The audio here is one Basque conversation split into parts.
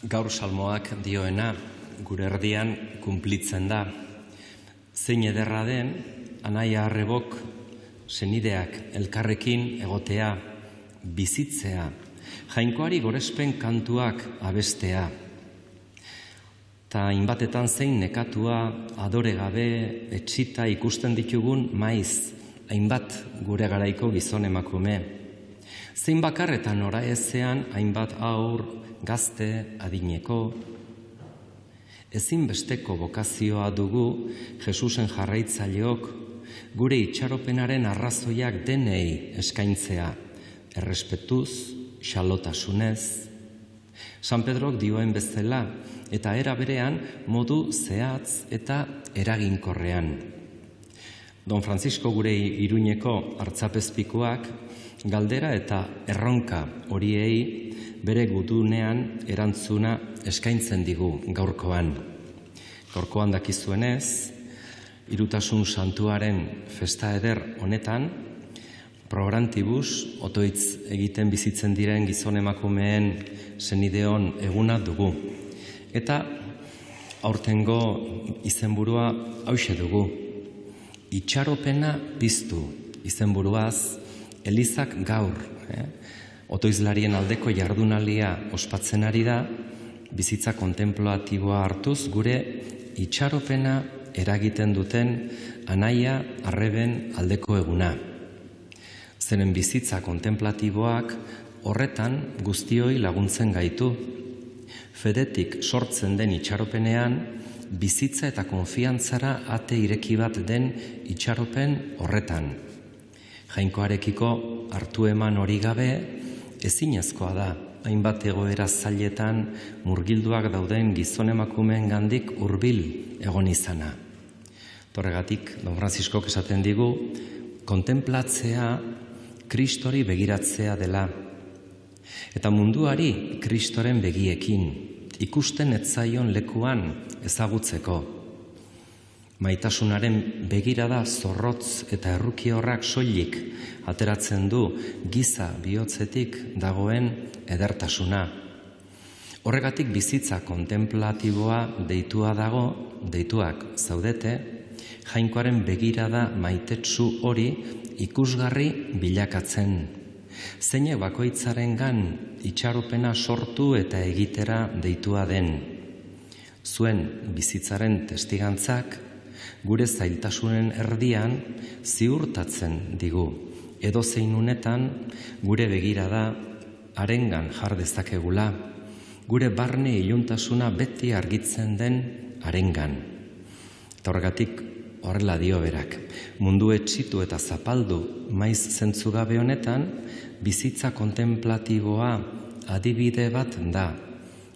Gaur salmoak dioena gure erdian kunplitzen da. Zein ederra den, anaia arrebok, senideak elkarrekin egotea, bizitzea, jainkoari gorespen kantuak abestea. Ta hainbatetan zein nekatua, adore gabe, etxita ikusten ditugun maiz, hainbat gure garaiko gizon emakume. Zein bakar eta nora ezean hainbat aur, gazte, adineko. Ezinbesteko bokazioa dugu Jesusen jarraitzaileok gure itxaropenaren arrazoiak denei eskaintzea, errespetuz, xalotasunez. San Pedrok dioen bezala eta era berean modu zehatz eta eraginkorrean. Don Francisco gure Iruñeko hartzapezpikuak galdera eta erronka horiei bere gudunean erantzuna eskaintzen digu gaurkoan. Gaurkoan dakizuenez, Hirutasun Santuaren festa eder honetan, prograntibus, otoitz egiten bizitzen diren gizon emakumeen senideon eguna dugu. Eta aurtengo izenburua hauxe dugu. Itxaropena piztu izenburuaz, Elizak gaur, otoizlarien aldeko jardunalia ospatzen ari da, bizitza kontemplatiboa hartuz gure itxaropena eragiten duten anaia arreben aldeko eguna. Zeren bizitza kontemplatiboak horretan guztioi laguntzen gaitu. Fedetik sortzen den itxaropenean, bizitza eta konfiantzara ate ireki bat den itxaropen horretan. Jainkoarekiko hartu eman hori gabe, ezinezkoa da, hainbat egoera zailetan murgilduak dauden gizon emakumeen gandik hurbil egon izana. Torregatik, Don Franciscok esaten digu, kontemplatzea Kristori begiratzea dela. Eta munduari Kristoren begiekin, ikusten etzaion lekuan ezagutzeko. Maitasunaren begirada zorrotz eta errukiorrak soilik ateratzen du giza bihotzetik dagoen edertasuna. Horregatik bizitza kontemplatiboa deitua dago, deituak zaudete, jainkoaren begirada maitetsu hori ikusgarri bilakatzen. Zeinek bakoitzarengan itxaropena sortu eta egitera deitua den. Zuen bizitzaren testigantzak, gure zailtasunen erdian ziurtatzen digu. Edozein unetan gure begirada harengan jar dezakegula, gure barne iluntasuna beti argitzen den harengan. Eta horregatik horrela dio berak, mundu etxitu eta zapaldu maiz zentzugabe honetan, bizitza kontemplatiboa adibide bat da,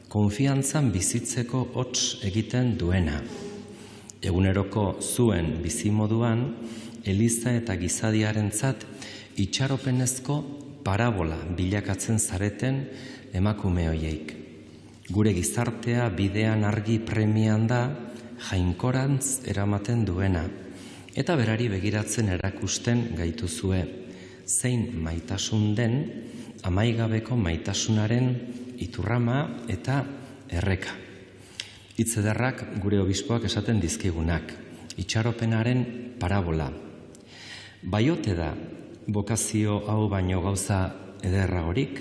konfiantzan bizitzeko hots egiten duena. Eguneroko zuen bizimoduan, Eliza eta gizadiarentzat itxaropenezko parabola bilakatzen zareten emakume hoiek. Gure gizartea bidean argi premian da, jainkorantz eramaten duena, eta berari begiratzen erakusten gaituzue, zein maitasun den amaigabeko maitasunaren iturrama eta erreka. Hitz ederrak gure obispoak esaten dizkigunak, itxaropenaren parabola. Baiote da bokazio hau baino gauza ederragorik,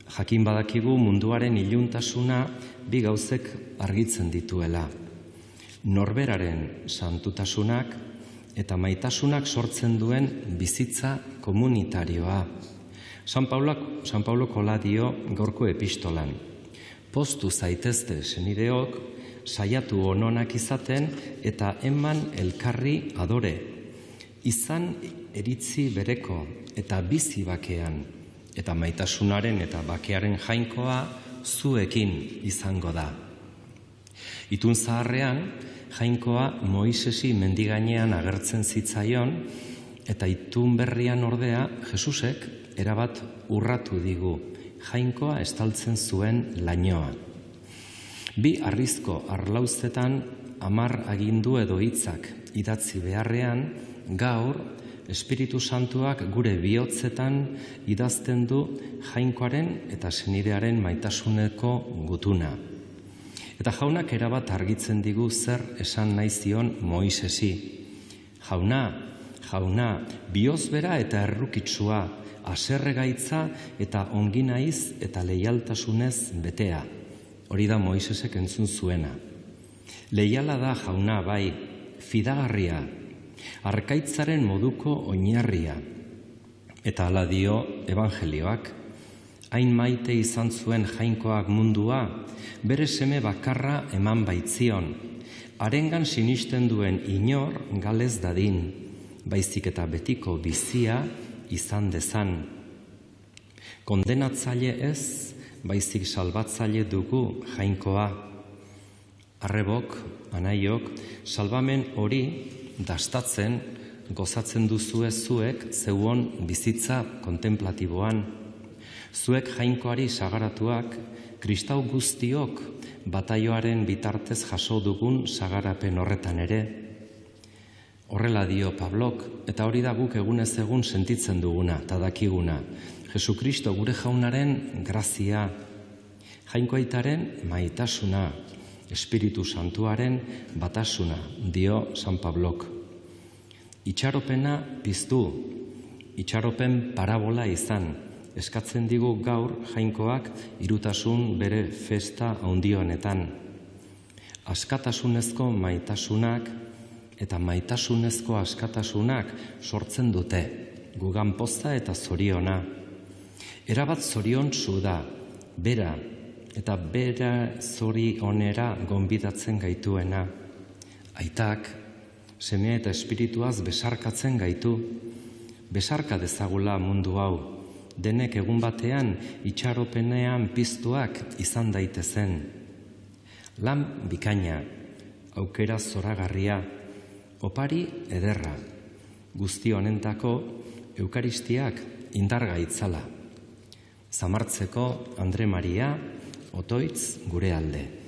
jakin badakigu munduaren iluntasuna bi gauzek argitzen dituela. Norberaren santutasunak eta maitasunak sortzen duen bizitza komunitarioa. San Paulo kola dio gaurko epistolan. Poztu zaitezte senideok, saiatu ononak izaten eta eman elkarri adore. Izan eritzi bereko eta bizi bakean, eta maitasunaren eta bakearen jainkoa zuekin izango da. Itun zaharrean, jainkoa Moisesi mendigainean agertzen zitzaion, eta itun berrian ordea Jesusek erabat urratu digu, jainkoa estaltzen zuen lainoa. Bi harrizko arlauzetan 10 agindu edo hitzak idatzi beharrean, gaur Espiritu Santuak gure bihotzetan idazten du Jainkoaren eta senidearen maitasuneko gutuna. Eta jaunak erabat argitzen digu zer esan nahi zion Moisesi. Jauna, bihozbera eta errukitsua, haserregaitza eta ongi naiz eta leialtasunez betea. Hori da Moisesek entzun zuena. Leiala da jauna bai, fidagarria, arkaitzaren moduko oinarria. Eta hala dio evangelioak, hain maite izan zuen Jainkoak mundua, bere seme bakarra eman baitzion, harengan sinisten duen inor galez dadin, baizik eta betiko bizia izan dezan. Kondenatzaile ez, baizik salbatzaile dugu Jainkoa. Arrebok, anaiok, salbamen hori dastatzen, gozatzen duzue zuek zeuon bizitza kontemplatiboan. Zuek Jainkoari sagaratuak, kristau guztiok bataioaren bitartez jaso dugun sagarapen horretan ere. Horrela dio Pablok, eta hori da guk egunez egun sentitzen duguna, eta dakiguna. Jesukristo gure jaunaren grazia, Jainkoaitaren maitasuna, Espiritu Santuaren batasuna, dio San Pablok. Itxaropena piztu, itxaropen parabola izan, eskatzen digu gaur Jainkoak irutasun bere festa handionetan. Askatasunezko maitasunak eta maitasunezko askatasunak sortzen dute, gugan poza eta zoriona. Erabat zoriontsu da, bera, eta bera zorionera gonbidatzen gaituena. Aitak, semea eta espirituaz besarkatzen gaitu, besarka dezagula mundu hau, denek egun batean itxaropenean piztuak izan daitezen. Lan bikaina, aukera zoragarria, opari ederra, guzti honentako Eukaristiak indarga itzala. Zamartzeko Andre Maria, Otoitz gure alde.